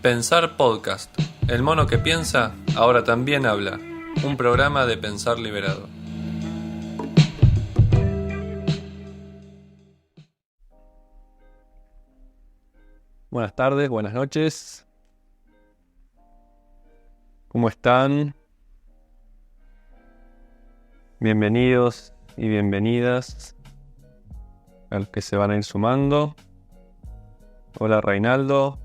Pensar Podcast. El mono que piensa, ahora también habla. Un programa de Pensar Liberado. Buenas tardes, buenas noches. ¿Cómo están? Bienvenidos y bienvenidas a los que se van a ir sumando. Hola Reinaldo,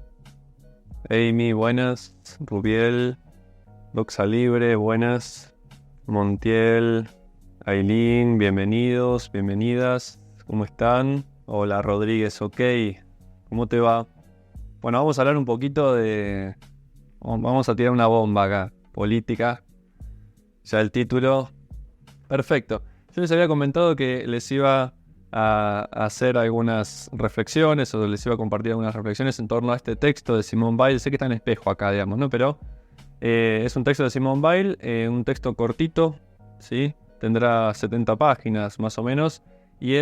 Amy, buenas. Rubiel, Doxa Libre, buenas. Montiel, Aileen, bienvenidos, bienvenidas. ¿Cómo están? Hola Rodríguez, ok. ¿Cómo te va? Bueno, vamos a hablar un poquito de... Vamos a tirar una bomba acá, política. Ya el título. Perfecto. Yo les había comentado que les iba a hacer algunas reflexiones o les iba a compartir algunas reflexiones en torno a este texto de Simone Weil. Sé que está en espejo acá, digamos, ¿no? Pero es un texto de Simone Weil, un texto cortito, ¿sí? Tendrá 70 páginas más o menos. Y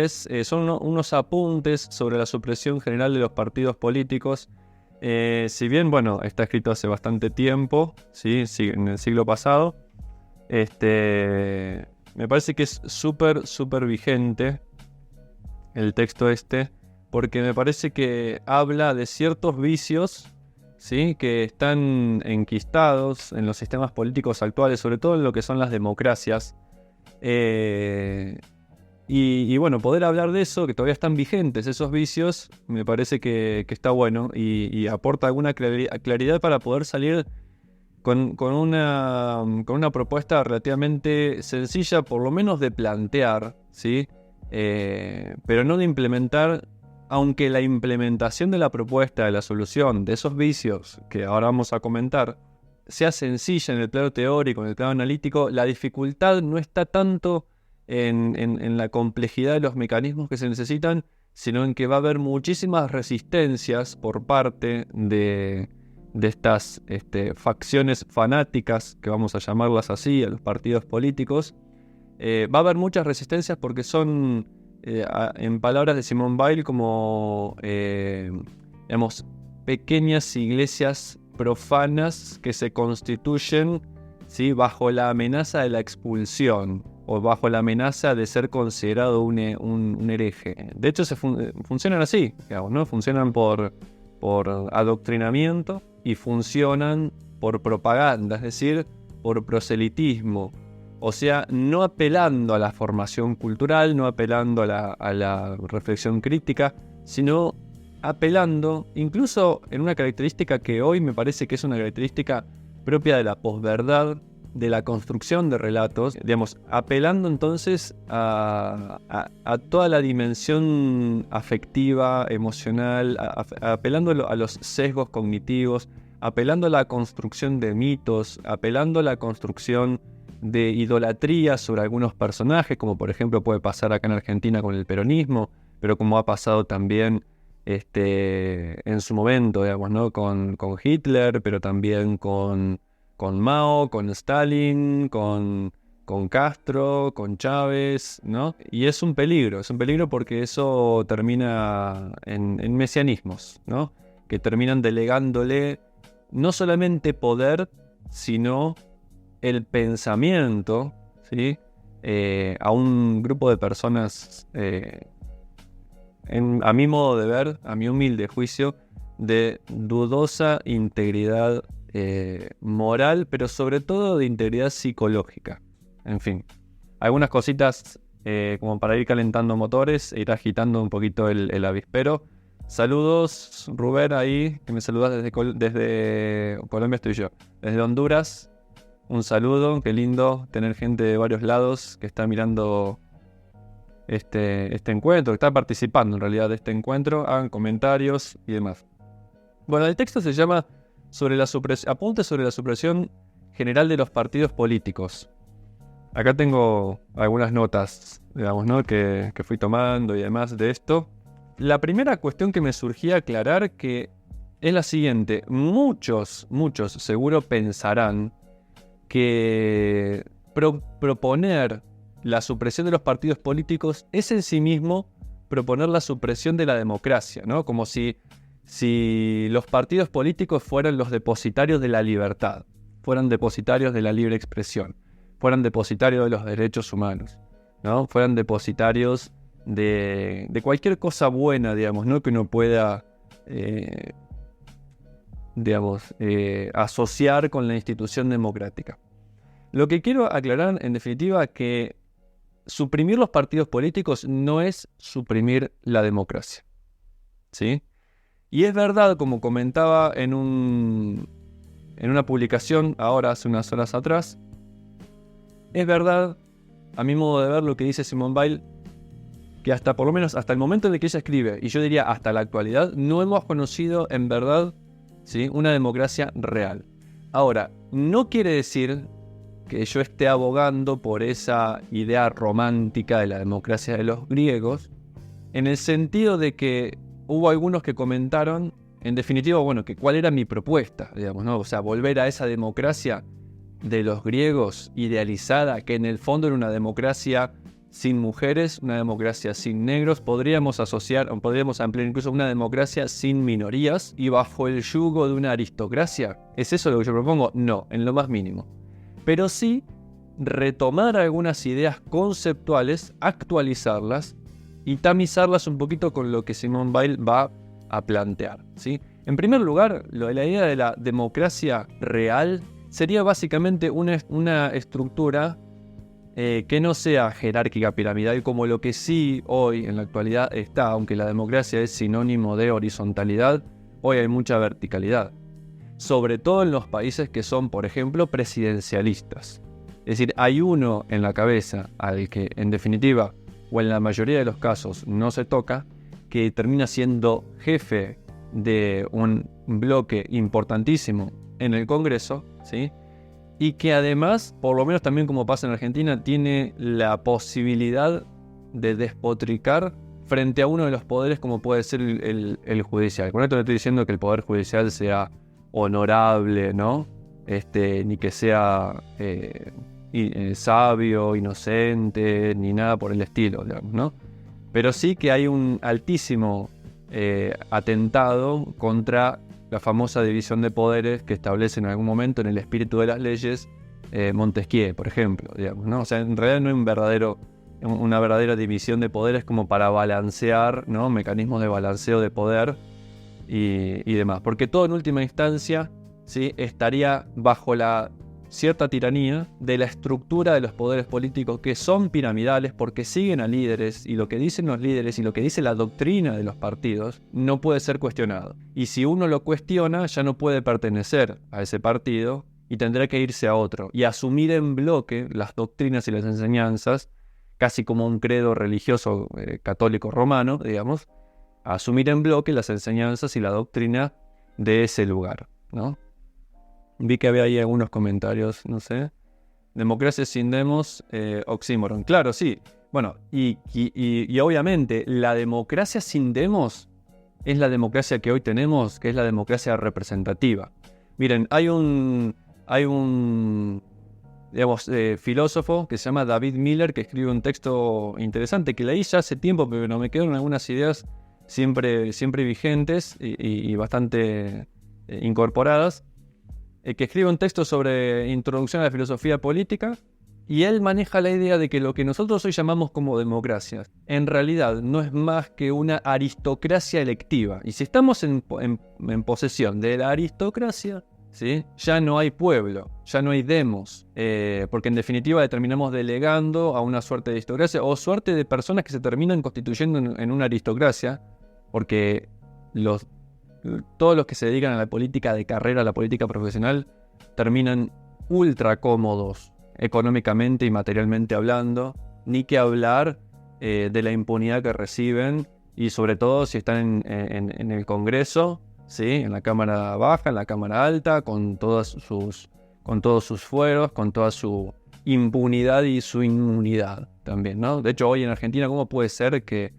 son unos apuntes sobre la supresión general de los partidos políticos. Si bien, bueno, está escrito hace bastante tiempo, ¿sí? En el siglo pasado, me parece que es súper vigente el texto porque me parece que habla de ciertos vicios, ¿sí? Que están enquistados en los sistemas políticos actuales, sobre todo en lo que son las democracias. Y bueno, poder hablar de eso, que todavía están vigentes esos vicios, me parece que está bueno y aporta alguna claridad para poder salir con una propuesta relativamente sencilla, por lo menos de plantear, ¿sí? Pero no de implementar, aunque la implementación de la propuesta, de la solución, de esos vicios que ahora vamos a comentar, sea sencilla en el plano teórico, en el plano analítico, la dificultad no está tanto en la complejidad de los mecanismos que se necesitan, sino en que va a haber muchísimas resistencias por parte de estas facciones fanáticas, que vamos a llamarlas así, a los partidos políticos. Va a haber muchas resistencias porque son, en palabras de Simone Weil, como, digamos, pequeñas iglesias profanas que se constituyen, ¿sí? Bajo la amenaza de la expulsión o bajo la amenaza de ser considerado un hereje. De hecho, funcionan así, digamos, ¿no? Funcionan por adoctrinamiento y funcionan por propaganda, es decir, por proselitismo. O sea, no apelando a la formación cultural, no apelando a la reflexión crítica, sino apelando, incluso en una característica que hoy me parece que es una característica propia de la posverdad, de la construcción de relatos, digamos, apelando entonces a toda la dimensión afectiva, emocional, apelando a los sesgos cognitivos, apelando a la construcción de mitos, apelando a la construcción de idolatría sobre algunos personajes, como por ejemplo puede pasar acá en Argentina con el peronismo, pero como ha pasado también en su momento, digamos, ¿no? Con Hitler, pero también con Mao, con Stalin, con Castro, con Chávez, ¿no? Y es un peligro porque eso termina en mesianismos, ¿no? Que terminan delegándole no solamente poder, sino el pensamiento, ¿sí? A un grupo de personas, a mi modo de ver, a mi humilde juicio, de dudosa integridad moral, pero sobre todo de integridad psicológica. En fin, algunas cositas como para ir calentando motores e ir agitando un poquito el avispero. Saludos, Rubén, ahí, que me saludas desde Colombia, estoy yo. Desde Honduras, un saludo, qué lindo tener gente de varios lados que está mirando este encuentro, que está participando en realidad de este encuentro. Hagan comentarios y demás. Bueno, el texto se llama Apuntes sobre la supresión general de los partidos políticos. Acá tengo algunas notas, digamos, ¿no? que fui tomando y demás de esto. La primera cuestión que me surgía aclarar que es la siguiente. Muchos seguro pensarán que proponer la supresión de los partidos políticos es en sí mismo proponer la supresión de la democracia, ¿no? Como si si los partidos políticos fueran los depositarios de la libertad, fueran depositarios de la libre expresión, fueran depositarios de los derechos humanos, ¿no? Fueran depositarios de cualquier cosa buena, digamos, ¿no? Que uno pueda, asociar con la institución democrática. Lo que quiero aclarar, en definitiva, que suprimir los partidos políticos no es suprimir la democracia, ¿sí? Y es verdad, como comentaba en una publicación ahora hace unas horas atrás, es verdad, a mi modo de ver, lo que dice Simone Weil, que por lo menos hasta el momento en el que ella escribe, y yo diría hasta la actualidad, no hemos conocido en verdad, ¿sí?, una democracia real. Ahora, no quiere decir que yo esté abogando por esa idea romántica de la democracia de los griegos, en el sentido de que hubo algunos que comentaron, en definitiva, bueno, que cuál era mi propuesta, digamos, ¿no? O sea, volver a esa democracia de los griegos idealizada, que en el fondo era una democracia sin mujeres, una democracia sin negros, podríamos ampliar incluso una democracia sin minorías y bajo el yugo de una aristocracia. ¿Es eso lo que yo propongo? No, en lo más mínimo. Pero sí retomar algunas ideas conceptuales, actualizarlas y tamizarlas un poquito con lo que Simone Weil va a plantear, ¿sí? En primer lugar, la idea de la democracia real sería básicamente una estructura que no sea jerárquica piramidal como lo que sí hoy en la actualidad está, aunque la democracia es sinónimo de horizontalidad, hoy hay mucha verticalidad. Sobre todo en los países que son, por ejemplo, presidencialistas. Es decir, hay uno en la cabeza al que, en definitiva, o en la mayoría de los casos, no se toca, que termina siendo jefe de un bloque importantísimo en el Congreso, ¿sí? Y que además, por lo menos también como pasa en Argentina, tiene la posibilidad de despotricar frente a uno de los poderes como puede ser el judicial. Con esto no estoy diciendo que el poder judicial sea honorable, ¿no? Ni que sea sabio, inocente, ni nada por el estilo, digamos, ¿no? Pero sí que hay un altísimo atentado contra la famosa división de poderes que establece en algún momento en el espíritu de las leyes Montesquieu, por ejemplo, digamos, ¿no? O sea, en realidad no hay una verdadera división de poderes como para balancear, ¿no? Mecanismos de balanceo de poder y demás. Porque todo en última instancia, ¿sí?, estaría bajo la cierta tiranía de la estructura de los poderes políticos, que son piramidales porque siguen a líderes, y lo que dicen los líderes y lo que dice la doctrina de los partidos no puede ser cuestionado. Y si uno lo cuestiona, ya no puede pertenecer a ese partido y tendrá que irse a otro y asumir en bloque las doctrinas y las enseñanzas, casi como un credo religioso católico romano, digamos, asumir en bloque las enseñanzas y la doctrina de ese lugar, ¿no? Vi que había ahí algunos comentarios, no sé. Democracia sin demos, oxímoron. Claro, sí. Bueno, y obviamente la democracia sin demos es la democracia que hoy tenemos, que es la democracia representativa. Miren, hay un filósofo que se llama David Miller, que escribe un texto interesante que leí ya hace tiempo, pero no me quedaron algunas ideas siempre vigentes y bastante incorporadas. Que escribe un texto sobre introducción a la filosofía política, y él maneja la idea de que lo que nosotros hoy llamamos como democracia, en realidad no es más que una aristocracia electiva. Y si estamos en posesión de la aristocracia, ¿sí?, ya no hay pueblo, ya no hay demos, porque en definitiva terminamos delegando a una suerte de aristocracia o suerte de personas que se terminan constituyendo en una aristocracia, porque todos los que se dedican a la política de carrera, a la política profesional, terminan ultra cómodos económicamente y materialmente hablando, ni que hablar de la impunidad que reciben, y sobre todo si están en el Congreso, ¿sí?, en la Cámara Baja, en la Cámara Alta, con todos sus fueros, con toda su impunidad y su inmunidad también, ¿no? De hecho, hoy en Argentina, ¿cómo puede ser que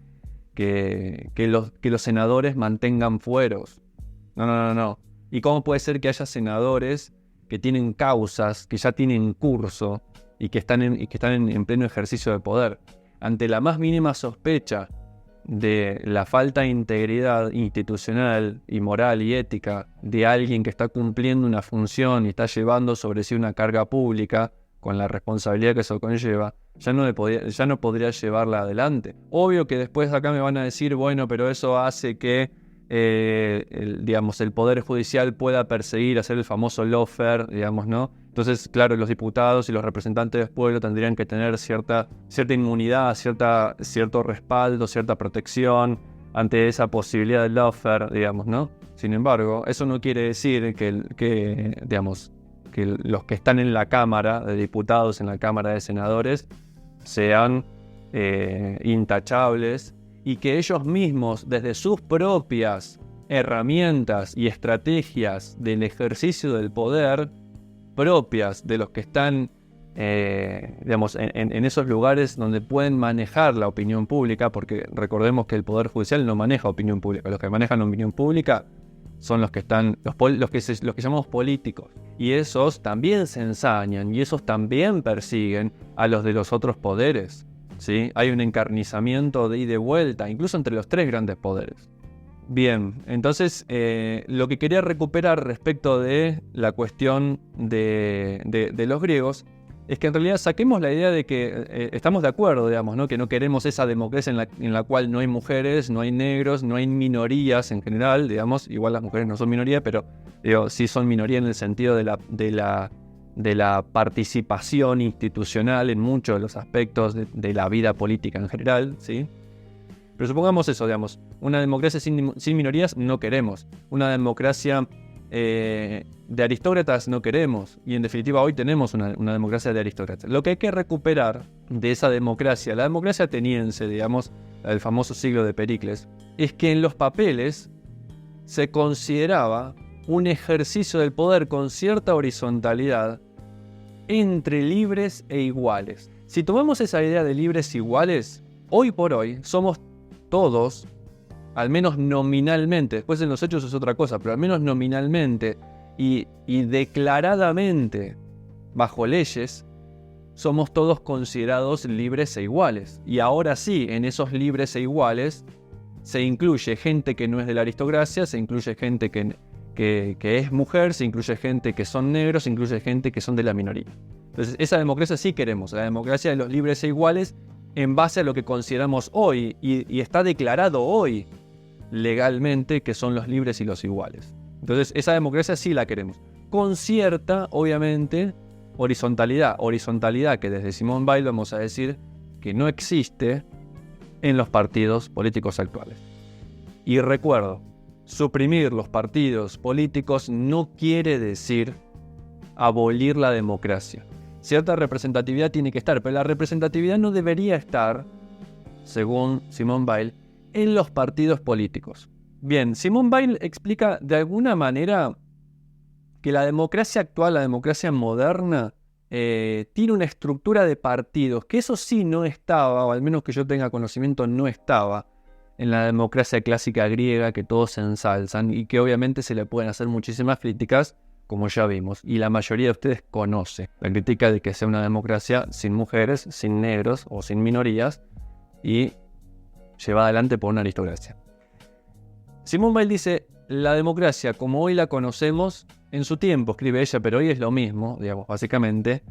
los senadores mantengan fueros? No. ¿Y cómo puede ser que haya senadores que tienen causas, que ya tienen curso y que están en pleno ejercicio de poder? Ante la más mínima sospecha de la falta de integridad institucional y moral y ética de alguien que está cumpliendo una función y está llevando sobre sí una carga pública con la responsabilidad que eso conlleva, ya no podría llevarla adelante. Obvio que después acá me van a decir, bueno, pero eso hace que el Poder Judicial pueda perseguir, hacer el famoso lawfare, digamos, ¿no? Entonces, claro, los diputados y los representantes del pueblo tendrían que tener cierta inmunidad, cierto respaldo, cierta protección ante esa posibilidad del lawfare, digamos, ¿no? Sin embargo, eso no quiere decir que los que están en la Cámara de Diputados, en la Cámara de Senadores, sean intachables y que ellos mismos, desde sus propias herramientas y estrategias del ejercicio del poder, propias de los que están en esos lugares donde pueden manejar la opinión pública, porque recordemos que el Poder Judicial no maneja opinión pública, los que manejan la opinión pública son los que están, los que llamamos políticos, y esos también se ensañan y esos también persiguen a los de los otros poderes, ¿sí? Hay un encarnizamiento de ida y vuelta, incluso entre los tres grandes poderes. Bien, entonces lo que quería recuperar respecto de la cuestión de los griegos es que en realidad saquemos la idea de que estamos de acuerdo, digamos, ¿no? Que no queremos esa democracia en la cual no hay mujeres, no hay negros, no hay minorías en general, digamos. Igual las mujeres no son minoría, pero sí son minoría en el sentido de la participación institucional en muchos de los aspectos de la vida política en general, ¿sí? Pero supongamos eso, digamos, una democracia sin minorías no queremos, una democracia de aristócratas no queremos, y en definitiva hoy tenemos una democracia de aristócratas. Lo que hay que recuperar de esa democracia, la democracia ateniense, digamos, el famoso siglo de Pericles, es que en los papeles se consideraba un ejercicio del poder con cierta horizontalidad entre libres e iguales. Si tomamos esa idea de libres e iguales, hoy por hoy somos todos, al menos nominalmente, después en los hechos es otra cosa, pero al menos nominalmente y declaradamente bajo leyes, somos todos considerados libres e iguales. Y ahora sí, en esos libres e iguales se incluye gente que no es de la aristocracia, se incluye gente que es mujer, se incluye gente que son negros, se incluye gente que son de la minoría. Entonces esa democracia sí queremos, la democracia de los libres e iguales en base a lo que consideramos hoy, y está declarado hoy legalmente que son los libres y los iguales. Entonces esa democracia sí la queremos, con cierta, obviamente, horizontalidad que desde Simone Weil vamos a decir que no existe en los partidos políticos actuales. Y recuerdo, suprimir los partidos políticos no quiere decir abolir la democracia. Cierta representatividad tiene que estar, pero la representatividad no debería estar, según Simone Weil, en los partidos políticos. Bien, Simone Weil explica de alguna manera que la democracia actual, la democracia moderna, tiene una estructura de partidos, que eso sí no estaba, o al menos que yo tenga conocimiento, no estaba en la democracia clásica griega que todos se ensalzan y que obviamente se le pueden hacer muchísimas críticas, como ya vimos, y la mayoría de ustedes conoce la crítica de que sea una democracia sin mujeres, sin negros o sin minorías y llevada adelante por una aristocracia. Simone Weil dice, la democracia como hoy la conocemos, en su tiempo, escribe ella, pero hoy es lo mismo, digamos, básicamente,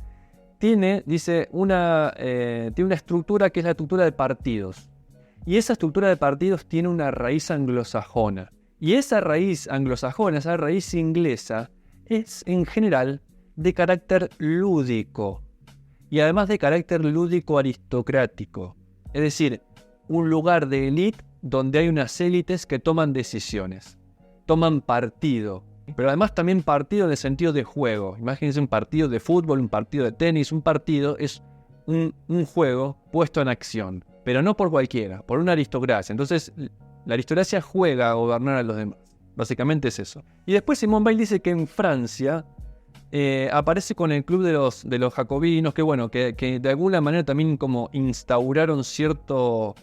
tiene una estructura que es la estructura de partidos. Y esa estructura de partidos tiene una raíz anglosajona. Y esa raíz anglosajona, esa raíz inglesa, es en general de carácter lúdico y además de carácter lúdico aristocrático, es decir, un lugar de élite donde hay unas élites que toman decisiones, toman partido, pero además también partido en el sentido de juego. Imagínense un partido de fútbol, un partido de tenis, un partido es un juego puesto en acción, pero no por cualquiera, por una aristocracia. Entonces la aristocracia juega a gobernar a los demás. Básicamente es eso. Y después Simone Weil dice que en Francia aparece con el club de los jacobinos, que bueno, que de alguna manera también como instauraron cierto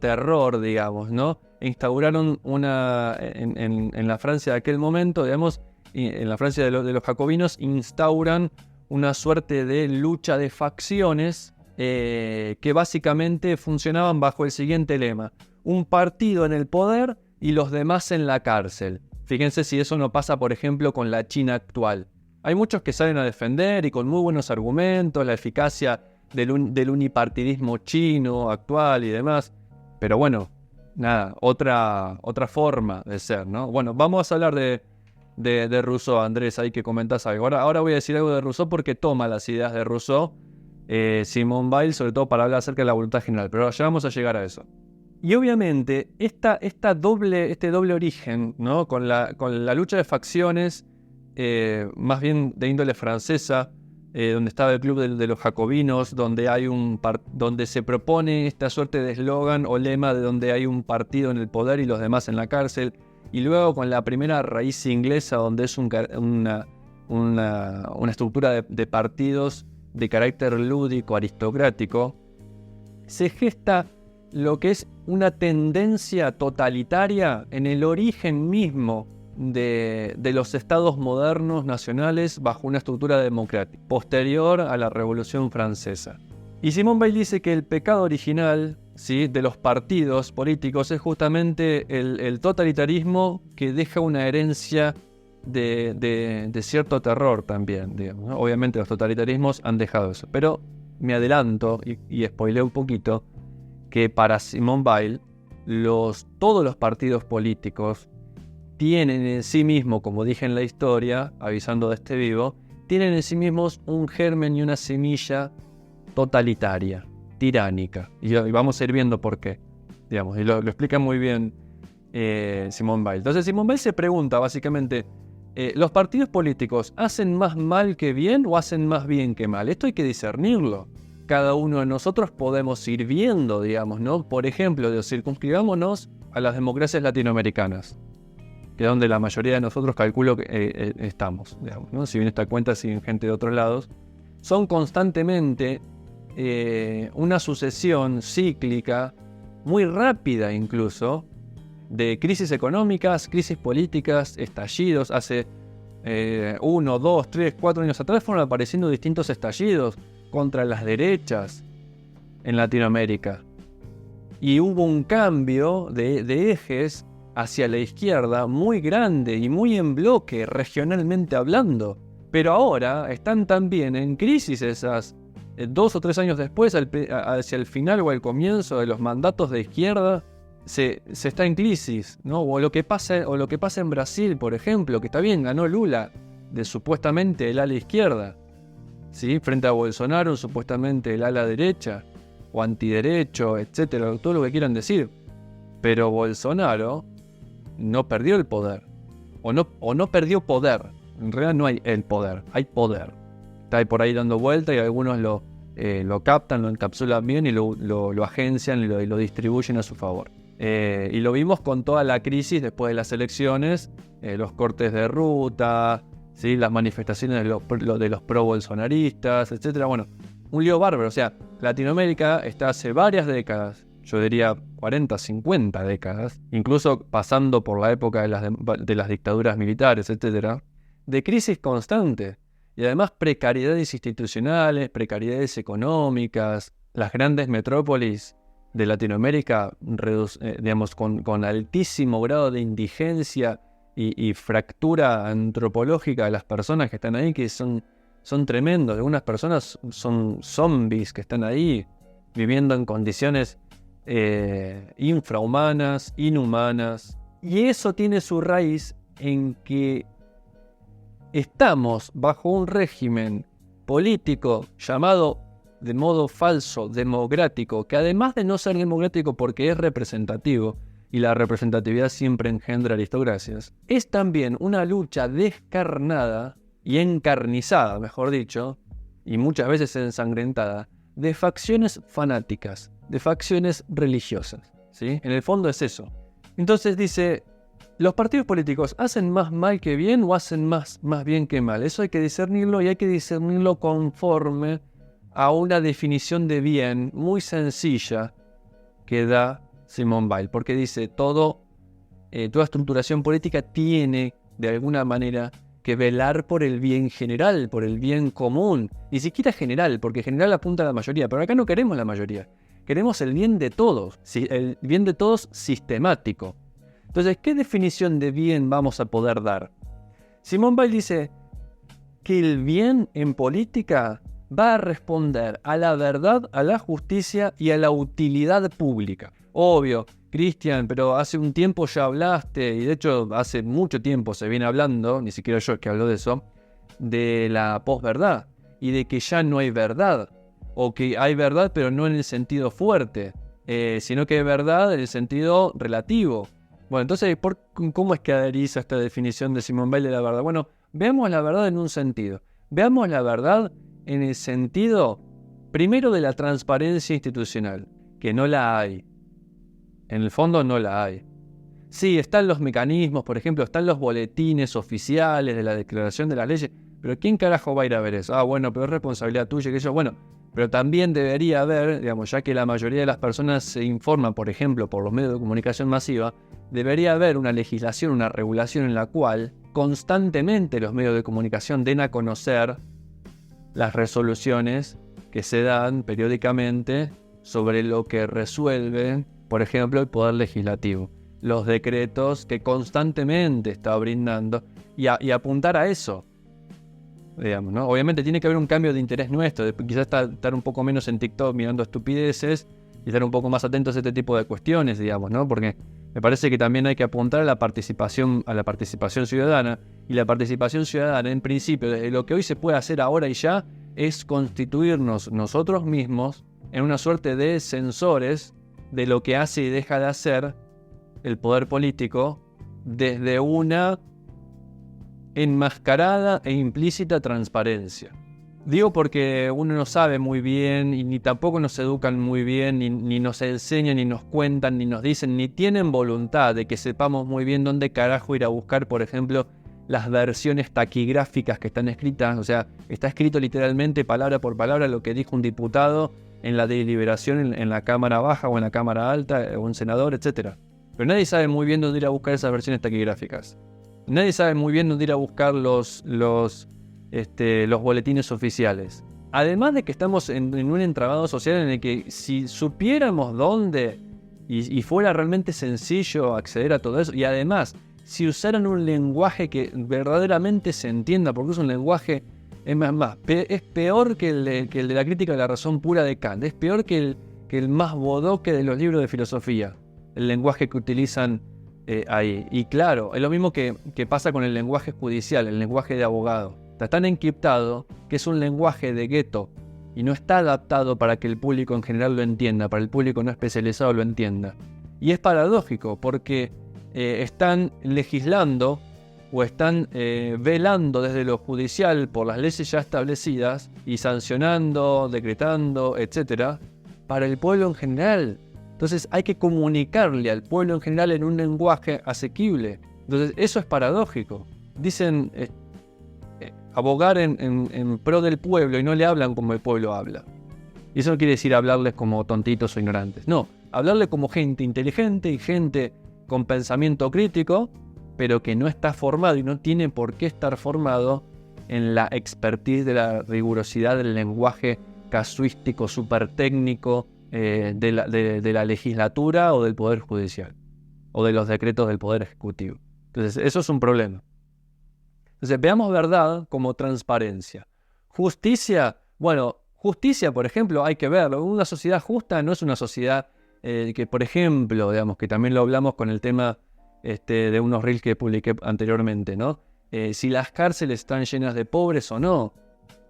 terror, digamos, ¿no? Instauraron en la Francia de aquel momento, digamos, en la Francia de los jacobinos, instauran una suerte de lucha de facciones que básicamente funcionaban bajo el siguiente lema: un partido en el poder y los demás en la cárcel. Fíjense si eso no pasa, por ejemplo, con la China actual. Hay muchos que salen a defender y con muy buenos argumentos la eficacia del unipartidismo chino actual y demás. Pero bueno, nada, otra forma de ser, ¿no? Bueno, vamos a hablar de Rousseau, Andrés, ahí que comentás algo. Ahora voy a decir algo de Rousseau porque toma las ideas de Rousseau, Simone Weil, sobre todo para hablar acerca de la voluntad general, pero ya vamos a llegar a eso. Y obviamente, este doble origen, ¿no? Con la lucha de facciones, más bien de índole francesa, donde estaba el club de los jacobinos, donde donde se propone esta suerte de eslogan o lema de donde hay un partido en el poder y los demás en la cárcel, y luego con la primera raíz inglesa, donde es una estructura de partidos de carácter lúdico, aristocrático, se gesta lo que es una tendencia totalitaria en el origen mismo de los estados modernos nacionales bajo una estructura democrática, posterior a la Revolución Francesa. Y Simone Weil dice que el pecado original, ¿sí?, de los partidos políticos es justamente el totalitarismo que deja una herencia de cierto terror también, digamos, ¿no? Obviamente los totalitarismos han dejado eso, pero me adelanto y spoileo un poquito que para Simone Weil todos los partidos políticos tienen en sí mismos, como dije en la historia, avisando de este vivo, tienen en sí mismos un germen y una semilla totalitaria, tiránica. Y vamos a ir viendo por qué, digamos, y lo explica muy bien Simone Weil. Entonces Simone Weil se pregunta básicamente, ¿los partidos políticos hacen más mal que bien o hacen más bien que mal? Esto hay que discernirlo. Cada uno de nosotros podemos ir viendo, digamos, ¿no? Por ejemplo, circunscribámonos a las democracias latinoamericanas, que es donde la mayoría de nosotros calculo que estamos, digamos, ¿no? Si bien esta cuenta siguen gente de otros lados, son constantemente una sucesión cíclica, muy rápida incluso, de crisis económicas, crisis políticas, estallidos. Hace 1, 2, 3, 4 años atrás fueron apareciendo distintos estallidos contra las derechas en Latinoamérica. Y hubo un cambio de ejes hacia la izquierda muy grande y muy en bloque, regionalmente hablando. Pero ahora están también en crisis esas 2 o 3 años después, hacia el final o el comienzo de los mandatos de izquierda, se está en crisis, ¿no? O lo que pasa en Brasil, por ejemplo, que está bien, ganó Lula, de supuestamente el ala izquierda, ¿sí?, frente a Bolsonaro, supuestamente el ala derecha, o antiderecho, etcétera, todo lo que quieran decir. Pero Bolsonaro no perdió el poder, o no perdió poder. En realidad no hay el poder, hay poder. Está ahí por ahí dando vuelta y algunos lo captan, lo encapsulan bien y lo agencian y lo distribuyen a su favor. Y lo vimos con toda la crisis después de las elecciones, los cortes de ruta, ¿sí?, las manifestaciones de los pro-bolsonaristas, etc. Bueno, un lío bárbaro. O sea, Latinoamérica está hace varias décadas, yo diría 40, 50 décadas, incluso pasando por la época de las dictaduras militares, etc., de crisis constante. Y además precariedades institucionales, precariedades económicas. Las grandes metrópolis de Latinoamérica, digamos, con altísimo grado de indigencia y fractura antropológica de las personas que están ahí, que son tremendos. Algunas personas son zombies que están ahí, viviendo en condiciones infrahumanas, inhumanas. Y eso tiene su raíz en que estamos bajo un régimen político llamado de modo falso democrático, que además de no ser democrático porque es representativo, y la representatividad siempre engendra aristocracias, es también una lucha descarnada y encarnizada, mejor dicho, y muchas veces ensangrentada, de facciones fanáticas, de facciones religiosas, ¿sí? En el fondo es eso. Entonces dice, ¿los partidos políticos hacen más mal que bien o hacen más bien que mal? Eso hay que discernirlo, y hay que discernirlo conforme a una definición de bien muy sencilla que da Simone Weil, porque dice toda estructuración política tiene de alguna manera que velar por el bien general, por el bien común, ni siquiera general, porque general apunta a la mayoría, pero acá no queremos la mayoría, queremos el bien de todos, el bien de todos sistemático. Entonces, ¿qué definición de bien vamos a poder dar? Simone Weil dice que el bien en política va a responder a la verdad, a la justicia y a la utilidad pública. Obvio, Cristian, pero hace un tiempo ya hablaste, y de hecho hace mucho tiempo se viene hablando, ni siquiera yo es que hablo de eso, de la posverdad, y de que ya no hay verdad, o que hay verdad pero no en el sentido fuerte, sino que hay verdad en el sentido relativo. Bueno, entonces, ¿cómo es que adherís a esta definición de Simone Weil de la verdad? Bueno, veamos la verdad en un sentido. Veamos la verdad en el sentido, primero, de la transparencia institucional, que no la hay. En el fondo no la hay. Sí, están los mecanismos, por ejemplo, están los boletines oficiales de la declaración de las leyes, pero ¿quién carajo va a ir a ver eso? Ah, bueno, pero es responsabilidad tuya, que yo, bueno, pero también debería haber, digamos, ya que la mayoría de las personas se informan, por ejemplo, por los medios de comunicación masiva, debería haber una legislación, una regulación en la cual constantemente los medios de comunicación den a conocer las resoluciones que se dan periódicamente sobre lo que resuelve, por ejemplo, el Poder Legislativo. Los decretos que constantemente está brindando y apuntar a eso, digamos, ¿no? Obviamente tiene que haber un cambio de interés nuestro, quizás estar un poco menos en TikTok mirando estupideces y estar un poco más atentos a este tipo de cuestiones, digamos, ¿no? Porque me parece que también hay que apuntar a la participación ciudadana, y la participación ciudadana, en principio, desde lo que hoy se puede hacer ahora y ya, es constituirnos nosotros mismos en una suerte de censores de lo que hace y deja de hacer el poder político desde una enmascarada e implícita transparencia. Digo porque uno no sabe muy bien y ni tampoco nos educan muy bien, ni nos enseñan, ni nos cuentan, ni nos dicen, ni tienen voluntad de que sepamos muy bien dónde carajo ir a buscar, por ejemplo, las versiones taquigráficas que están escritas. O sea, está escrito literalmente palabra por palabra lo que dijo un diputado en la deliberación en la Cámara Baja o en la Cámara Alta, o un senador, etc. Pero nadie sabe muy bien dónde ir a buscar esas versiones taquigráficas. Nadie sabe muy bien dónde ir a buscar los boletines oficiales. Además de que estamos en un entramado social en el que si supiéramos dónde y fuera realmente sencillo acceder a todo eso, y además si usaran un lenguaje que verdaderamente se entienda, porque es un lenguaje, es peor que el de la crítica de la razón pura de Kant, es peor que el más bodoque de los libros de filosofía, el lenguaje que utilizan ahí. Y claro, es lo mismo que pasa con el lenguaje judicial, el lenguaje de abogado. Está tan encriptado que es un lenguaje de gueto y no está adaptado para que el público en general lo entienda, para el público no especializado lo entienda. Y es paradójico porque están legislando o están velando desde lo judicial por las leyes ya establecidas y sancionando, decretando, etc., para el pueblo en general. Entonces hay que comunicarle al pueblo en general en un lenguaje asequible. Entonces eso es paradójico. Dicen abogar en pro del pueblo y no le hablan como el pueblo habla. Y eso no quiere decir hablarles como tontitos o ignorantes. No, hablarle como gente inteligente y gente con pensamiento crítico, pero que no está formado y no tiene por qué estar formado en la expertise de la rigurosidad del lenguaje casuístico, súper técnico, de la legislatura o del Poder Judicial, o de los decretos del Poder Ejecutivo. Entonces, eso es un problema. Entonces, veamos verdad como transparencia. Justicia, bueno, justicia, por ejemplo, hay que verlo. Una sociedad justa no es una sociedad que, por ejemplo, digamos, que también lo hablamos con el tema de unos reels que publiqué anteriormente, ¿no? Si las cárceles están llenas de pobres o no.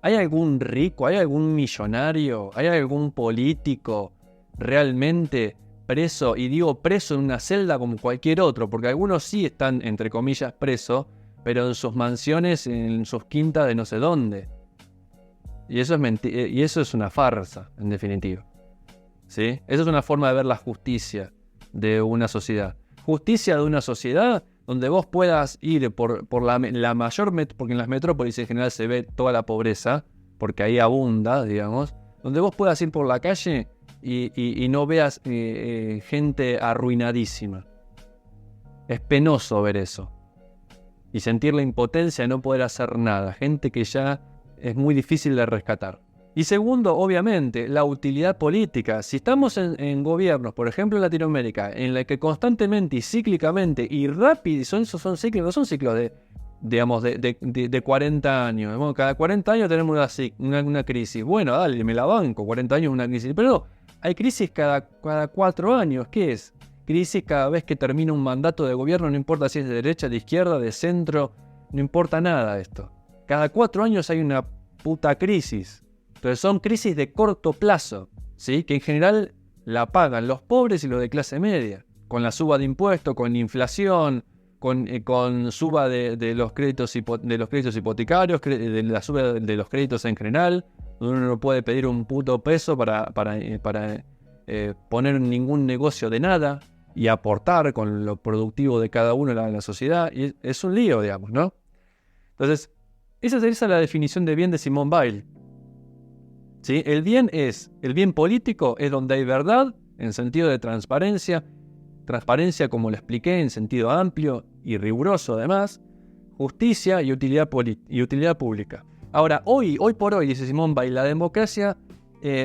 ¿Hay algún rico, hay algún millonario, hay algún político realmente preso? Y digo preso en una celda como cualquier otro, porque algunos sí están, entre comillas, presos, pero en sus mansiones, en sus quintas de no sé dónde. Y eso es y eso es una farsa, en definitiva. ¿Sí? Esa es una forma de ver la justicia de una sociedad. Justicia de una sociedad donde vos puedas ir por la mayor, porque en las metrópolis en general se ve toda la pobreza, porque ahí abunda, digamos, donde vos puedas ir por la calle y no veas gente arruinadísima. Es penoso ver eso. Y sentir la impotencia de no poder hacer nada. Gente que ya es muy difícil de rescatar. Y segundo, obviamente, la utilidad política. Si estamos en gobiernos, por ejemplo en Latinoamérica, en la que constantemente y cíclicamente y rápido, esos son ciclos, no son ciclos de 40 años. Bueno, cada 40 años tenemos una crisis. Bueno, dale, me la banco, 40 años una crisis. Pero no, hay crisis cada 4 años. ¿Qué es? Crisis cada vez que termina un mandato de gobierno, no importa si es de derecha, de izquierda, de centro, no importa nada esto. Cada 4 años hay una puta crisis. Entonces son crisis de corto plazo, ¿sí? Que en general la pagan los pobres y los de clase media, con la suba de impuestos, con inflación, con suba de los créditos hipotecarios, de la suba de los créditos en general, donde uno no puede pedir un puto peso para poner ningún negocio de nada y aportar con lo productivo de cada uno en la sociedad. Y es un lío, digamos, ¿no? Entonces, esa es la definición de bien de Simone Weil. ¿Sí? El bien político es donde hay verdad, en sentido de transparencia como lo expliqué, en sentido amplio y riguroso además, justicia y utilidad pública. Ahora, hoy por hoy, dice Simone Weil, la democracia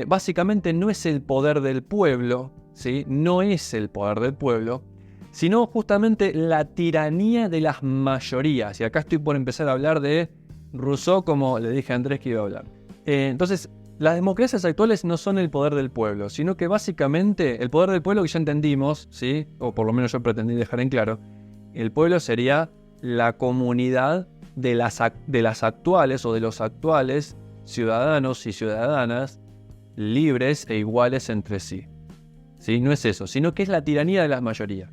básicamente no es el poder del pueblo, ¿sí? No es el poder del pueblo, sino justamente la tiranía de las mayorías. Y acá estoy por empezar a hablar de Rousseau, como le dije a Andrés que iba a hablar. Entonces, las democracias actuales no son el poder del pueblo, sino que básicamente el poder del pueblo que ya entendimos, ¿sí? O por lo menos yo pretendí dejar en claro, el pueblo sería la comunidad de las actuales o de los actuales ciudadanos y ciudadanas libres e iguales entre sí. ¿Sí? No es eso, sino que es la tiranía de las mayorías.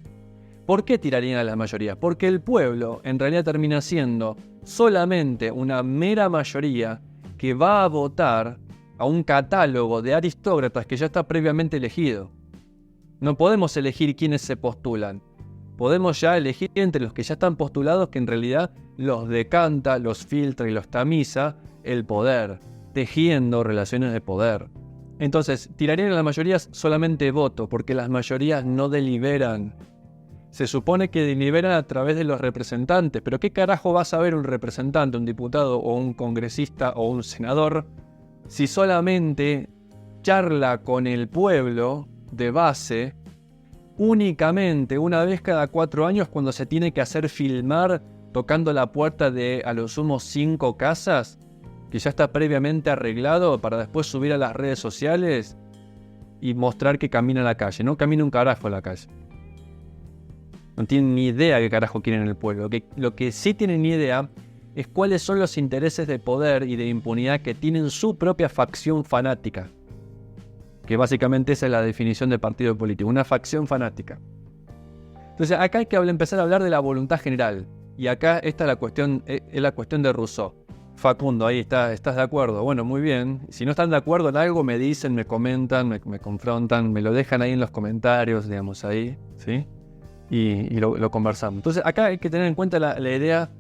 ¿Por qué tiranía de las mayorías? Porque el pueblo en realidad termina siendo solamente una mera mayoría que va a votar a un catálogo de aristócratas que ya está previamente elegido. No podemos elegir quiénes se postulan. Podemos ya elegir entre los que ya están postulados, que en realidad los decanta, los filtra y los tamiza el poder, tejiendo relaciones de poder. Entonces, tiranía de las mayorías solamente voto, porque las mayorías no deliberan. Se supone que deliberan a través de los representantes, pero ¿qué carajo va a saber un representante, un diputado o un congresista o un senador si solamente charla con el pueblo de base únicamente una vez cada 4 años cuando se tiene que hacer filmar tocando la puerta de a lo sumo 5 casas que ya está previamente arreglado para después subir a las redes sociales y mostrar que camina a la calle? No camina un carajo a la calle. No tienen ni idea qué carajo quieren el pueblo. Lo que sí tienen ni idea es cuáles son los intereses de poder y de impunidad que tienen su propia facción fanática. Que básicamente esa es la definición de partido político, una facción fanática. Entonces acá hay que empezar a hablar de la voluntad general. Y acá esta es la cuestión de Rousseau. Facundo, ahí ¿estás de acuerdo? Bueno, muy bien. Si no están de acuerdo en algo, me dicen, me comentan, me confrontan, me lo dejan ahí en los comentarios, digamos, ahí, ¿sí? Y lo conversamos. Entonces acá hay que tener en cuenta la idea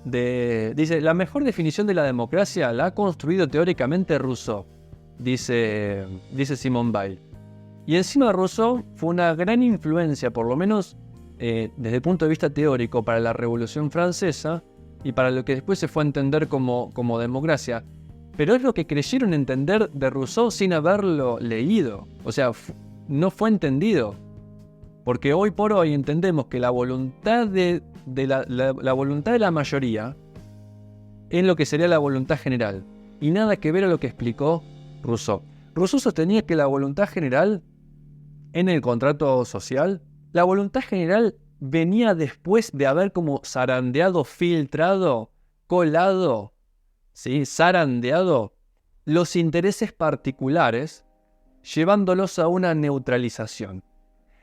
dice, la mejor definición de la democracia la ha construido teóricamente Rousseau, dice Simone Weil. Y encima Rousseau fue una gran influencia, por lo menos desde el punto de vista teórico, para la Revolución Francesa y para lo que después se fue a entender como democracia. Pero es lo que creyeron entender de Rousseau sin haberlo leído. O sea, no fue entendido. Porque hoy por hoy entendemos que la voluntad la voluntad de la mayoría es lo que sería la voluntad general. Y nada que ver a lo que explicó Rousseau. Rousseau sostenía que la voluntad general, en el contrato social, la voluntad general venía después de haber como zarandeado, filtrado, colado, ¿sí? Zarandeado los intereses particulares, llevándolos a una neutralización.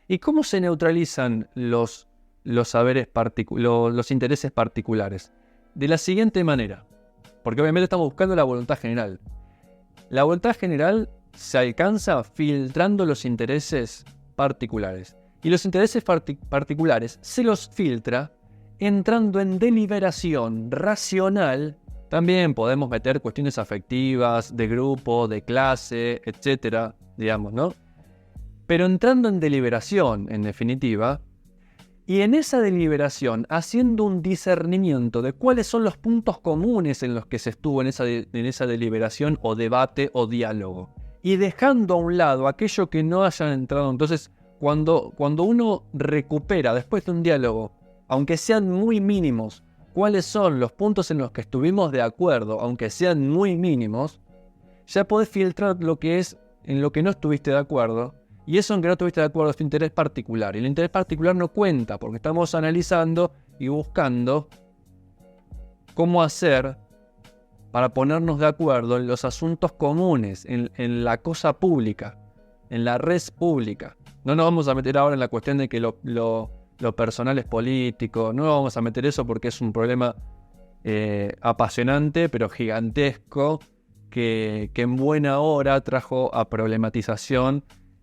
¿Y cómo se neutralizan los intereses particulares? De la siguiente manera, porque obviamente estamos buscando la voluntad general. La voluntad general se alcanza filtrando los intereses particulares. Y los intereses particulares se los filtra entrando en deliberación racional. También podemos meter cuestiones afectivas, de grupo, de clase, etcétera, digamos, ¿no? Pero entrando en deliberación, en definitiva, Y en esa deliberación, haciendo un discernimiento de cuáles son los puntos comunes en los que se estuvo en esa deliberación o debate o diálogo. Y dejando a un lado aquello que no hayan entrado. Entonces, cuando uno recupera después de un diálogo, aunque sean muy mínimos, cuáles son los puntos en los que estuvimos de acuerdo, aunque sean muy mínimos, ya podés filtrar lo que es en lo que no estuviste de acuerdo. Y eso en que no estuviste de acuerdo es tu interés particular. Y el interés particular no cuenta porque estamos analizando y buscando cómo hacer para ponernos de acuerdo en los asuntos comunes, en la cosa pública, en la res pública. No nos vamos a meter ahora en la cuestión de que lo personal es político. No nos vamos a meter eso porque es un problema apasionante, pero gigantesco, que en buena hora trajo a problematización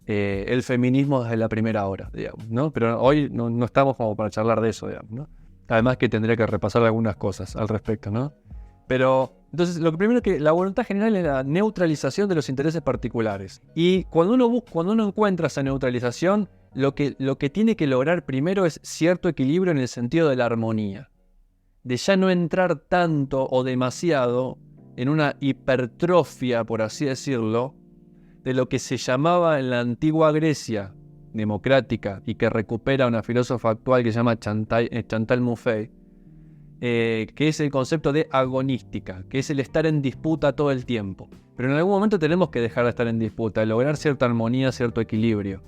el feminismo desde la primera hora, digamos, ¿no? Pero hoy no estamos como para charlar de eso, digamos, ¿no? Además que tendría que repasar algunas cosas al respecto, ¿no? Pero, entonces, lo primero que la voluntad general es la neutralización de los intereses particulares. Y cuando uno encuentra esa neutralización, lo que tiene que lograr primero es cierto equilibrio en el sentido de la armonía. De ya no entrar tanto o demasiado en una hipertrofia, por así decirlo, de lo que se llamaba en la antigua Grecia democrática y que recupera una filósofa actual que se llama Chantal Mouffe, que es el concepto de agonística, que es el estar en disputa todo el tiempo. Pero en algún momento tenemos que dejar de estar en disputa, lograr cierta armonía, cierto equilibrio,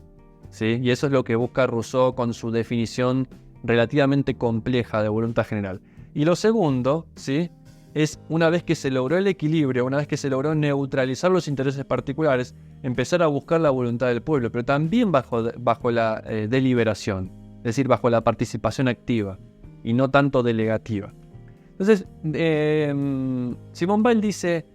¿sí? Y eso es lo que busca Rousseau con su definición relativamente compleja de voluntad general. Y lo segundo, ¿sí?, es una vez que se logró el equilibrio, una vez que se logró neutralizar los intereses particulares, empezar a buscar la voluntad del pueblo, pero también bajo la deliberación, es decir, bajo la participación activa y no tanto delegativa. Entonces, Simone Weil dice,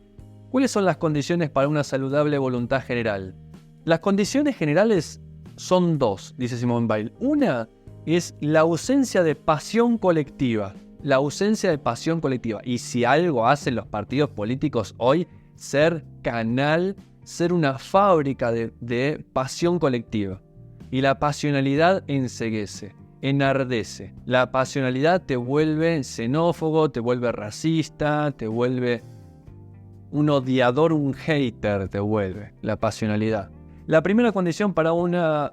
¿cuáles son las condiciones para una saludable voluntad general? Las condiciones generales son dos, dice Simone Weil. Una es la ausencia de pasión colectiva. La ausencia de pasión colectiva. Y si algo hacen los partidos políticos hoy, ser canal, ser una fábrica de pasión colectiva. Y la pasionalidad enceguece, enardece. La pasionalidad te vuelve xenófobo, te vuelve racista, te vuelve un odiador, un hater, te vuelve la pasionalidad. La primera condición para una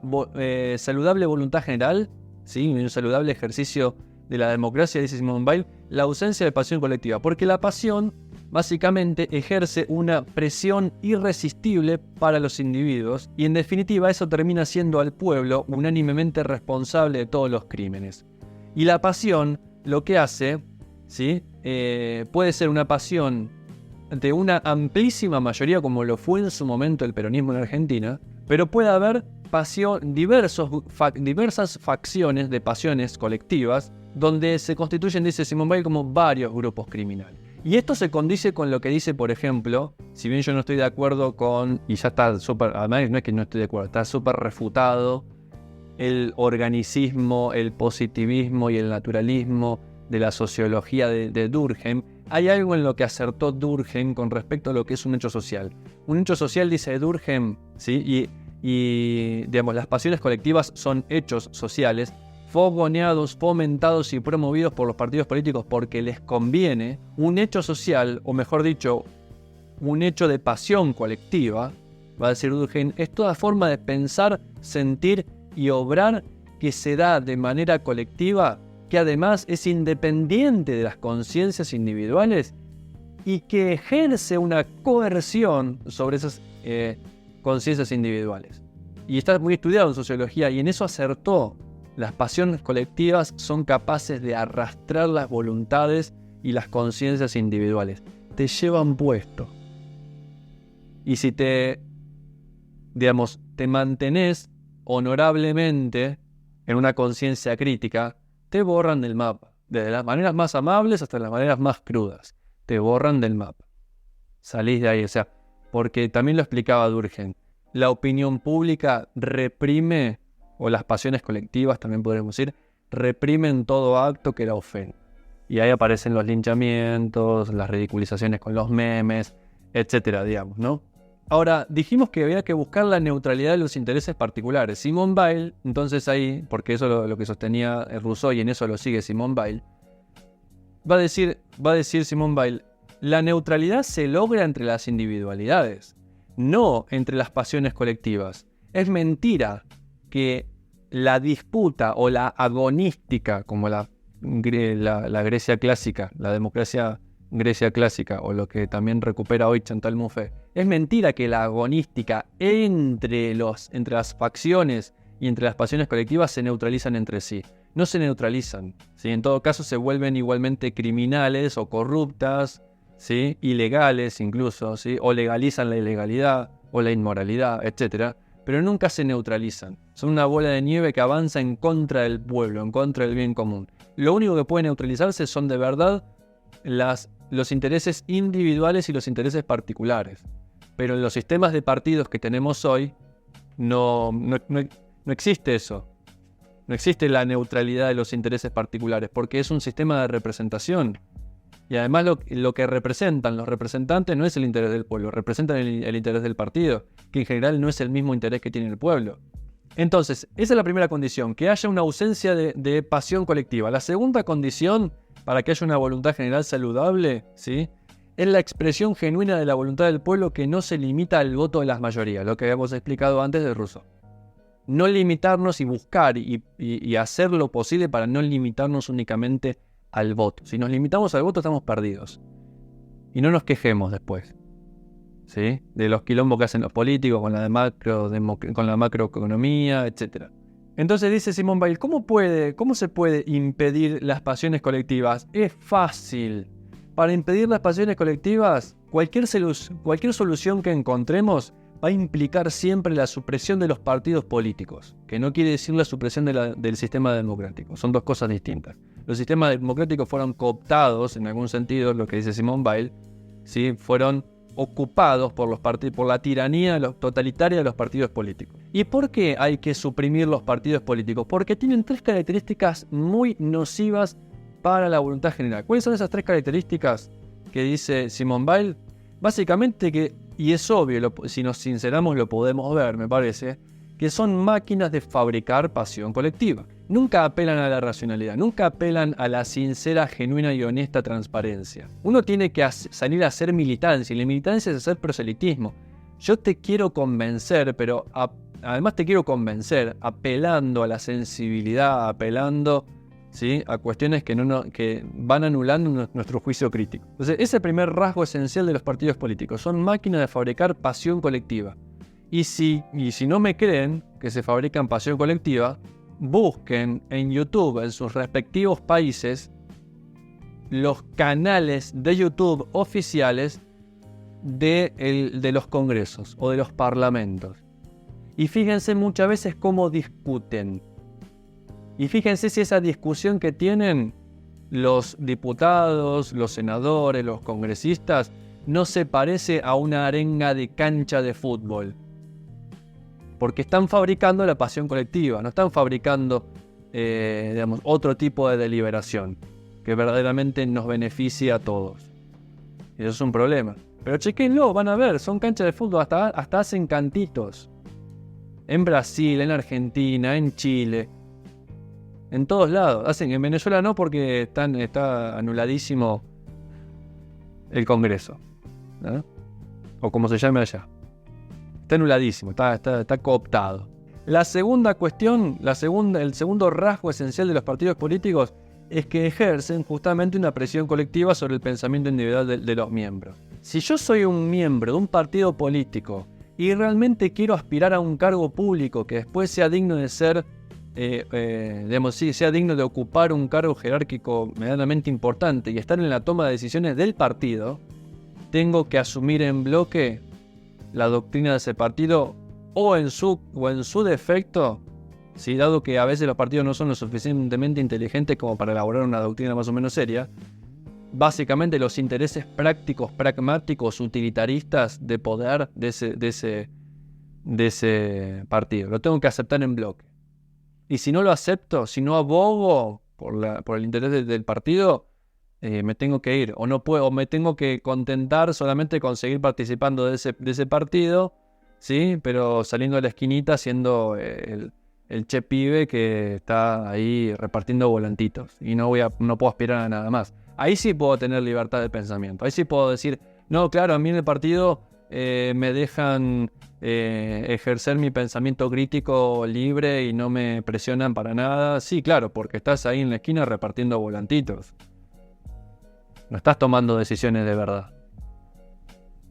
saludable voluntad general, ¿sí?, un saludable ejercicio de la democracia, dice Simone Weil, la ausencia de pasión colectiva, porque la pasión básicamente ejerce una presión irresistible para los individuos y en definitiva eso termina siendo al pueblo unánimemente responsable de todos los crímenes. Y la pasión lo que hace, ¿sí?, puede ser una pasión de una amplísima mayoría como lo fue en su momento el peronismo en Argentina, pero puede haber diversas facciones de pasiones colectivas donde se constituyen, dice Simone Weil, como varios grupos criminales. Y esto se condice con lo que dice, por ejemplo, si bien yo no estoy de acuerdo con, y ya está súper, además no es que no estoy de acuerdo, está súper refutado el organicismo, el positivismo y el naturalismo de la sociología de Durkheim, hay algo en lo que acertó Durkheim con respecto a lo que es un hecho social. Un hecho social, dice Durkheim, ¿sí?, y digamos, las pasiones colectivas son hechos sociales fogoneados, fomentados y promovidos por los partidos políticos porque les conviene. Un hecho social, o mejor dicho, un hecho de pasión colectiva, va a decir Durkheim, es toda forma de pensar, sentir y obrar que se da de manera colectiva, que además es independiente de las conciencias individuales y que ejerce una coerción sobre esas conciencias individuales. Y está muy estudiado en sociología y en eso acertó. Las pasiones colectivas son capaces de arrastrar las voluntades y las conciencias individuales. Te llevan puesto. Y si te mantenés honorablemente en una conciencia crítica, te borran del mapa. Desde las maneras más amables hasta las maneras más crudas. Te borran del mapa. Salís de ahí, porque también lo explicaba Durkheim. La opinión pública reprime, o las pasiones colectivas también podríamos decir, reprimen todo acto que la ofende. Y ahí aparecen los linchamientos, las ridiculizaciones con los memes, etcétera, digamos, ¿no? Ahora, dijimos que había que buscar la neutralidad de los intereses particulares. Simone Weil, entonces ahí, porque eso es lo que sostenía Rousseau y en eso lo sigue Simone Weil, va a decir Simone Weil, la neutralidad se logra entre las individualidades, no entre las pasiones colectivas. Es mentira que la disputa o la agonística, como la Grecia clásica, la democracia Grecia clásica, o lo que también recupera hoy Chantal Mouffe, es mentira que la agonística entre las facciones y entre las pasiones colectivas se neutralizan entre sí. No se neutralizan, ¿sí? En todo caso se vuelven igualmente criminales o corruptas, ¿sí? Ilegales incluso, ¿sí? O legalizan la ilegalidad o la inmoralidad, etc. Pero nunca se neutralizan. Son una bola de nieve que avanza en contra del pueblo, en contra del bien común. Lo único que puede neutralizarse son de verdad los intereses individuales y los intereses particulares. Pero en los sistemas de partidos que tenemos hoy no existe eso. No existe la neutralidad de los intereses particulares, porque es un sistema de representación. Y además lo que representan los representantes no es el interés del pueblo, representan el interés del partido, que en general no es el mismo interés que tiene el pueblo. Entonces, esa es la primera condición, que haya una ausencia de pasión colectiva. La segunda condición, para que haya una voluntad general saludable, ¿sí?, es la expresión genuina de la voluntad del pueblo que no se limita al voto de las mayorías, lo que habíamos explicado antes de Rousseau. No limitarnos y buscar y hacer lo posible para no limitarnos únicamente al voto. Si nos limitamos al voto estamos perdidos. Y no nos quejemos después, ¿sí?, de los quilombos que hacen los políticos con la macroeconomía, etc. Entonces dice Simone Weil, ¿cómo se puede impedir las pasiones colectivas? Es fácil. Para impedir las pasiones colectivas, cualquier solución que encontremos va a implicar siempre la supresión de los partidos políticos, que no quiere decir la supresión del sistema democrático. Son dos cosas distintas. Los sistemas democráticos fueron cooptados, en algún sentido, lo que dice Simone Weil, ¿sí?, fueron ocupados por la tiranía totalitaria de los partidos políticos. ¿Y por qué hay que suprimir los partidos políticos? Porque tienen tres características muy nocivas para la voluntad general. ¿Cuáles son esas tres características que dice Simone Weil? Básicamente que, y es obvio, si nos sinceramos lo podemos ver, me parece, que son máquinas de fabricar pasión colectiva. Nunca apelan a la racionalidad, nunca apelan a la sincera, genuina y honesta transparencia. Uno tiene que salir a hacer militancia, y la militancia es hacer proselitismo. Yo te quiero convencer, pero además te quiero convencer apelando a la sensibilidad, apelando, ¿sí?, a cuestiones que van anulando nuestro juicio crítico. Entonces, ese es el primer rasgo esencial de los partidos políticos. Son máquinas de fabricar pasión colectiva. Y si no me creen que se fabrican pasión colectiva, busquen en YouTube, en sus respectivos países, los canales de YouTube oficiales de los congresos o de los parlamentos. Y fíjense muchas veces cómo discuten. Y fíjense si esa discusión que tienen los diputados, los senadores, los congresistas, no se parece a una arenga de cancha de fútbol. Porque están fabricando la pasión colectiva, no están fabricando, otro tipo de deliberación que verdaderamente nos beneficie a todos. Y eso es un problema. Pero chequenlo, van a ver, son canchas de fútbol, hasta hacen cantitos. En Brasil, en Argentina, en Chile, en todos lados. En Venezuela no, porque está anuladísimo el Congreso, ¿no?, o como se llame allá. Está anuladísimo, está cooptado. La segunda cuestión, el segundo rasgo esencial de los partidos políticos es que ejercen justamente una presión colectiva sobre el pensamiento individual de los miembros. Si yo soy un miembro de un partido político y realmente quiero aspirar a un cargo público que después sea digno de ser, sea digno de ocupar un cargo jerárquico medianamente importante y estar en la toma de decisiones del partido, tengo que asumir en bloque la doctrina de ese partido o en su defecto, ¿sí?, dado que a veces los partidos no son lo suficientemente inteligentes como para elaborar una doctrina más o menos seria, básicamente los intereses prácticos, pragmáticos, utilitaristas de poder de ese partido. Lo tengo que aceptar en bloque. Y si no lo acepto, si no abogo por el interés del partido, me tengo que ir, o no puedo, o me tengo que contentar solamente con seguir participando de ese partido, ¿sí? Pero saliendo de la esquinita siendo el che pibe que está ahí repartiendo volantitos y no puedo aspirar a nada más. Ahí sí puedo tener libertad de pensamiento. Ahí sí puedo decir, no, claro, a mí en el partido me dejan ejercer mi pensamiento crítico libre y no me presionan para nada. Sí, claro, porque estás ahí en la esquina repartiendo volantitos. No estás tomando decisiones de verdad.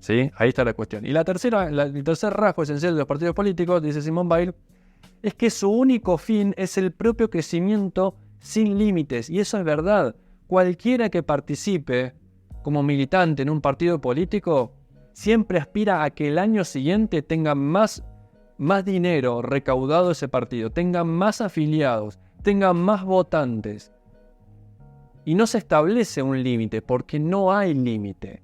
¿Sí? Ahí está la cuestión. Y el tercer rasgo esencial de los partidos políticos, dice Simone Weil, es que su único fin es el propio crecimiento sin límites. Y eso es verdad. Cualquiera que participe como militante en un partido político siempre aspira a que el año siguiente tenga más dinero recaudado ese partido, tenga más afiliados, tenga más votantes. Y no se establece un límite porque no hay límite.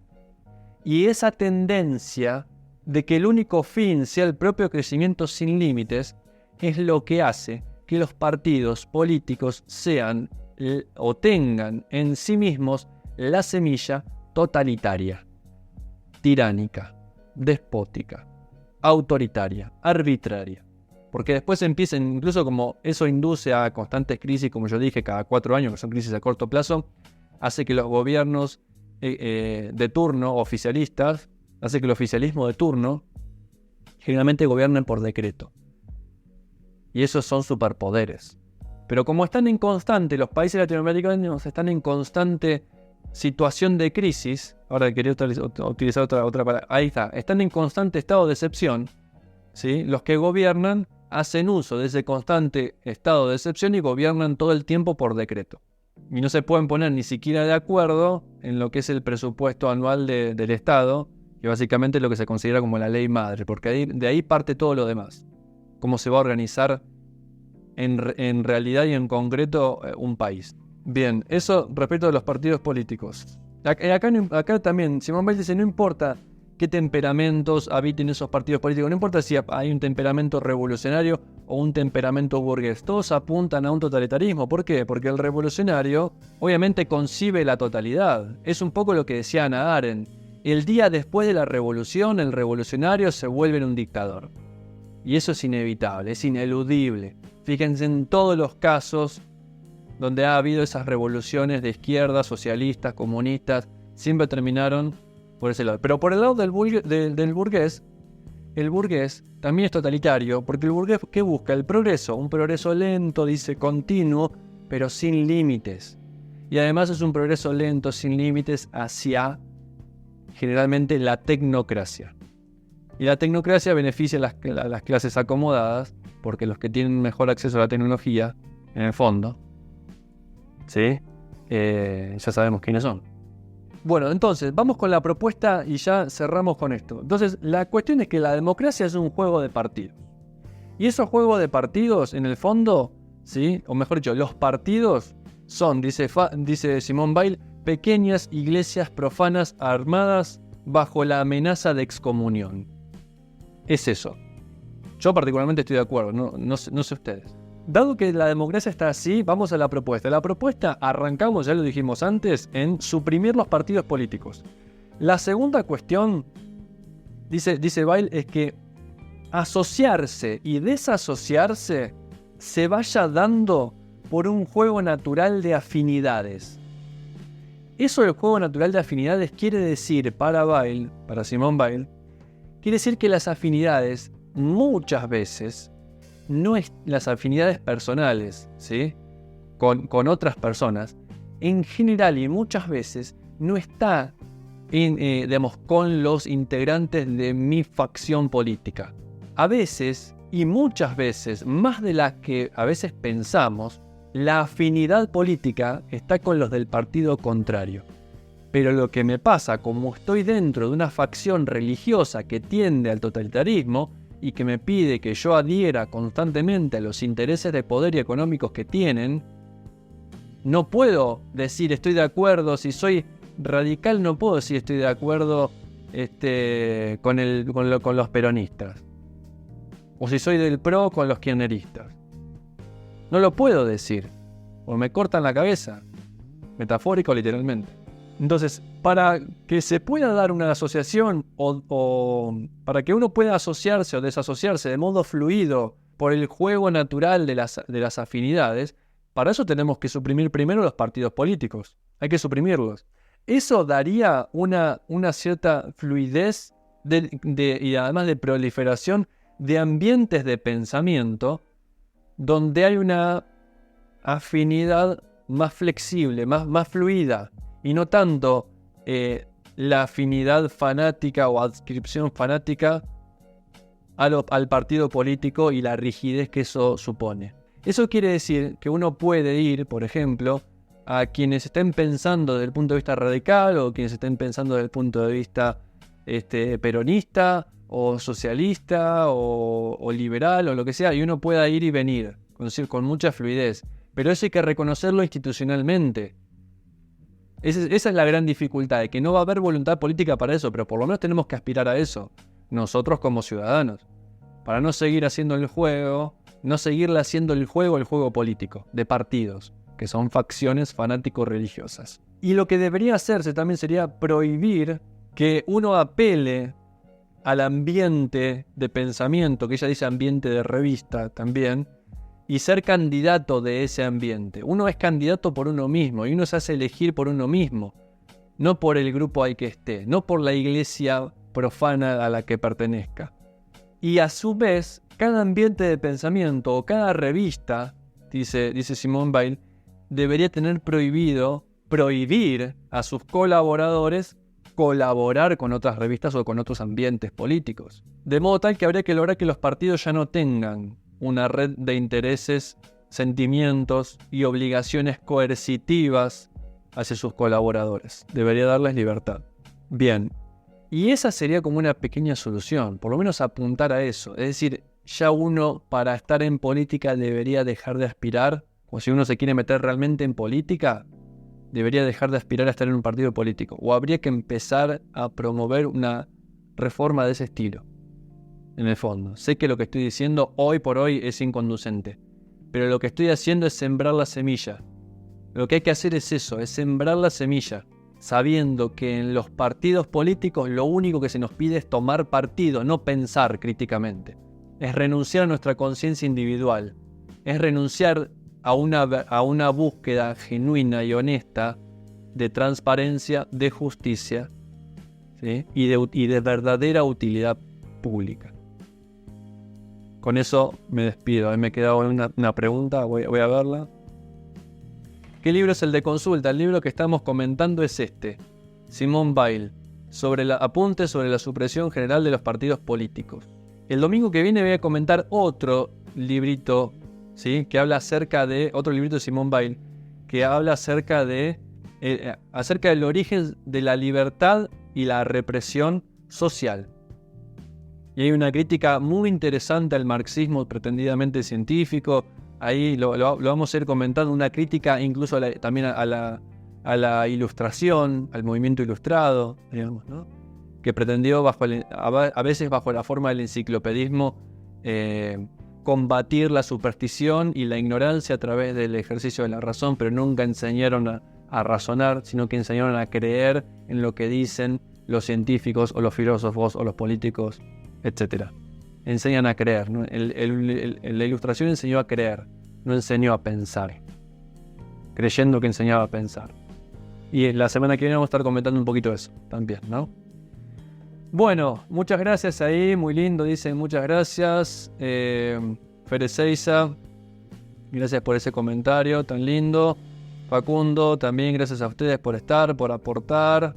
Y esa tendencia de que el único fin sea el propio crecimiento sin límites es lo que hace que los partidos políticos sean o tengan en sí mismos la semilla totalitaria, tiránica, despótica, autoritaria, arbitraria. Porque después empiezan, incluso como eso induce a constantes crisis, como yo dije, cada 4 años, que son crisis a corto plazo, hace que los gobiernos de turno, oficialistas, hace que el oficialismo de turno generalmente gobiernen por decreto. Y esos son superpoderes. Pero como están en constante, los países latinoamericanos están en constante situación de crisis, ahora quería utilizar otra palabra, ahí está, están en constante estado de excepción, ¿sí? Los que gobiernan hacen uso de ese constante estado de excepción y gobiernan todo el tiempo por decreto. Y no se pueden poner ni siquiera de acuerdo en lo que es el presupuesto anual del Estado, que básicamente es lo que se considera como la ley madre, porque de ahí parte todo lo demás. Cómo se va a organizar en realidad y en concreto un país. Bien, eso respecto a los partidos políticos. Acá también, Simone Weil dice, no importa qué temperamentos habiten esos partidos políticos, no importa si hay un temperamento revolucionario o un temperamento burgués, todos apuntan a un totalitarismo. ¿Por qué? Porque el revolucionario obviamente concibe la totalidad. Es un poco lo que decía Hannah Arendt. El día después de la revolución, el revolucionario se vuelve un dictador. Y eso es inevitable, es ineludible. Fíjense en todos los casos donde ha habido esas revoluciones de izquierda, socialistas, comunistas, siempre terminaron por ese lado. Pero por el lado del burgués, el burgués también es totalitario, porque el burgués, ¿qué busca? El progreso, un progreso lento, dice, continuo, pero sin límites. Y además es un progreso lento, sin límites, hacia, generalmente, la tecnocracia. Y la tecnocracia beneficia a las clases acomodadas, porque los que tienen mejor acceso a la tecnología, en el fondo, ¿sí? Ya sabemos quiénes son. Bueno, entonces, vamos con la propuesta y ya cerramos con esto. Entonces, la cuestión es que la democracia es un juego de partidos. Y esos juegos de partidos, en el fondo, ¿sí? O mejor dicho, los partidos son, dice Simone Weil, pequeñas iglesias profanas armadas bajo la amenaza de excomunión. Es eso. Yo particularmente estoy de acuerdo, no sé ustedes. Dado que la democracia está así, vamos a la propuesta. La propuesta, arrancamos, ya lo dijimos antes, en suprimir los partidos políticos. La segunda cuestión, dice Weil, es que asociarse y desasociarse se vaya dando por un juego natural de afinidades. Eso del juego natural de afinidades quiere decir, para Simone Weil, quiere decir que las afinidades muchas veces no es las afinidades personales, ¿sí? con otras personas, en general y muchas veces no está con los integrantes de mi facción política. A veces, y muchas veces, más de las que a veces pensamos, la afinidad política está con los del partido contrario. Pero lo que me pasa, como estoy dentro de una facción religiosa que tiende al totalitarismo, y que me pide que yo adhiera constantemente a los intereses de poder y económicos que tienen, no puedo decir estoy de acuerdo. Si soy radical no puedo decir estoy de acuerdo con los peronistas, o si soy del PRO con los kirchneristas. No lo puedo decir, o me cortan la cabeza, metafórico o literalmente. Entonces, para que se pueda dar una asociación o para que uno pueda asociarse o desasociarse de modo fluido por el juego natural de las afinidades, para eso tenemos que suprimir primero los partidos políticos. Hay que suprimirlos. Eso daría una cierta fluidez y además de proliferación de ambientes de pensamiento donde hay una afinidad más flexible, más fluida, y no tanto la afinidad fanática o adscripción fanática al partido político y la rigidez que eso supone. Eso quiere decir que uno puede ir, por ejemplo, a quienes estén pensando desde el punto de vista radical o quienes estén pensando desde el punto de vista peronista o socialista o liberal o lo que sea, y uno pueda ir y venir con mucha fluidez. Pero eso hay que reconocerlo institucionalmente. Esa es la gran dificultad, de que no va a haber voluntad política para eso, pero por lo menos tenemos que aspirar a eso, nosotros como ciudadanos, para no seguir haciendo el juego, no seguirle haciendo el juego político, de partidos, que son facciones fanático-religiosas. Y lo que debería hacerse también sería prohibir que uno apele al ambiente de pensamiento, que ella dice ambiente de revista también, y ser candidato de ese ambiente. Uno es candidato por uno mismo y uno se hace elegir por uno mismo, no por el grupo al que esté, no por la iglesia profana a la que pertenezca. Y a su vez, cada ambiente de pensamiento o cada revista, dice Simone Weil, debería tener prohibir a sus colaboradores colaborar con otras revistas o con otros ambientes políticos. De modo tal que habría que lograr que los partidos ya no tengan una red de intereses, sentimientos y obligaciones coercitivas hacia sus colaboradores. Debería darles libertad. Bien, y esa sería como una pequeña solución, por lo menos apuntar a eso. Es decir, ya uno para estar en política debería dejar de aspirar, o si uno se quiere meter realmente en política, debería dejar de aspirar a estar en un partido político. O habría que empezar a promover una reforma de ese estilo. En el fondo, sé que lo que estoy diciendo hoy por hoy es inconducente, pero lo que estoy haciendo es sembrar la semilla. Lo que hay que hacer es eso, es sembrar la semilla, sabiendo que en los partidos políticos lo único que se nos pide es tomar partido, no pensar críticamente. Es renunciar a nuestra conciencia individual, es renunciar a una búsqueda genuina y honesta de transparencia, de justicia, ¿sí? y de verdadera utilidad pública. Con eso me despido. Ahí me queda una pregunta, voy a verla. ¿Qué libro es el de consulta? El libro que estamos comentando es este, Simone Weil, apuntes sobre la supresión general de los partidos políticos. El domingo que viene voy a comentar otro librito, ¿sí? Que habla acerca de otro librito de Simone Weil, que habla acerca del origen de la libertad y la represión social. Y hay una crítica muy interesante al marxismo pretendidamente científico. Ahí lo vamos a ir comentando, una crítica incluso también a la ilustración, al movimiento ilustrado, digamos, ¿no? Que pretendió a veces bajo la forma del enciclopedismo combatir la superstición y la ignorancia a través del ejercicio de la razón, pero nunca enseñaron a razonar, sino que enseñaron a creer en lo que dicen los científicos o los filósofos o los políticos, etc. Enseñan a creer, ¿no? La ilustración enseñó a creer, no enseñó a pensar, creyendo que enseñaba a pensar. Y la semana que viene vamos a estar comentando un poquito eso también, ¿no? Bueno, muchas gracias ahí, muy lindo, dicen muchas gracias. Fereceiza, gracias por ese comentario tan lindo. Facundo, también gracias a ustedes por estar, por aportar.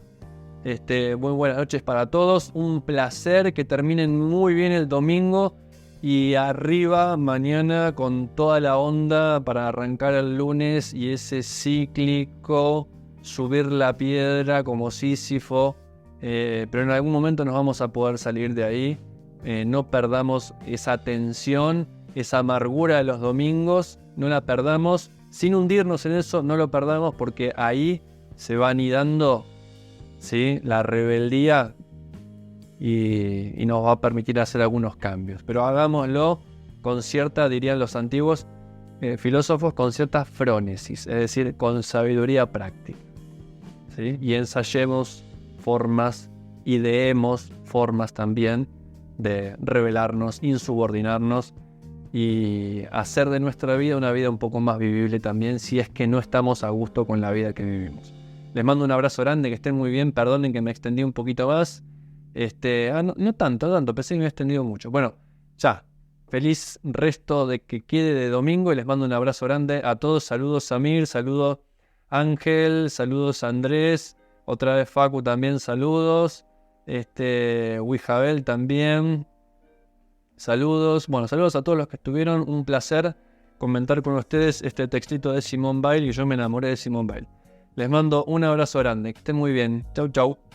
Muy buenas noches para todos, un placer, que terminen muy bien el domingo y arriba mañana con toda la onda para arrancar el lunes y ese cíclico subir la piedra como Sísifo, pero en algún momento nos vamos a poder salir de ahí. No perdamos esa tensión, esa amargura de los domingos, no la perdamos, sin hundirnos en eso, no lo perdamos, porque ahí se va anidando, ¿sí?, la rebeldía y nos va a permitir hacer algunos cambios. Pero hagámoslo con cierta, dirían los antiguos filósofos, con cierta frónesis, es decir, con sabiduría práctica, ¿sí? Y ensayemos formas, ideemos formas también de rebelarnos, insubordinarnos y hacer de nuestra vida una vida un poco más vivible también, si es que no estamos a gusto con la vida que vivimos. Les mando un abrazo grande, que estén muy bien, perdonen que me extendí un poquito más. No tanto, pensé que me había extendido mucho. Bueno, ya, feliz resto de que quede de domingo y les mando un abrazo grande a todos. Saludos Samir, saludos Ángel, saludos Andrés, otra vez Facu también, saludos. Wijabel también. Saludos. Bueno, saludos a todos los que estuvieron. Un placer comentar con ustedes este textito de Simone Weil, y yo me enamoré de Simone Weil. Les mando un abrazo grande. Que estén muy bien. Chau, chau.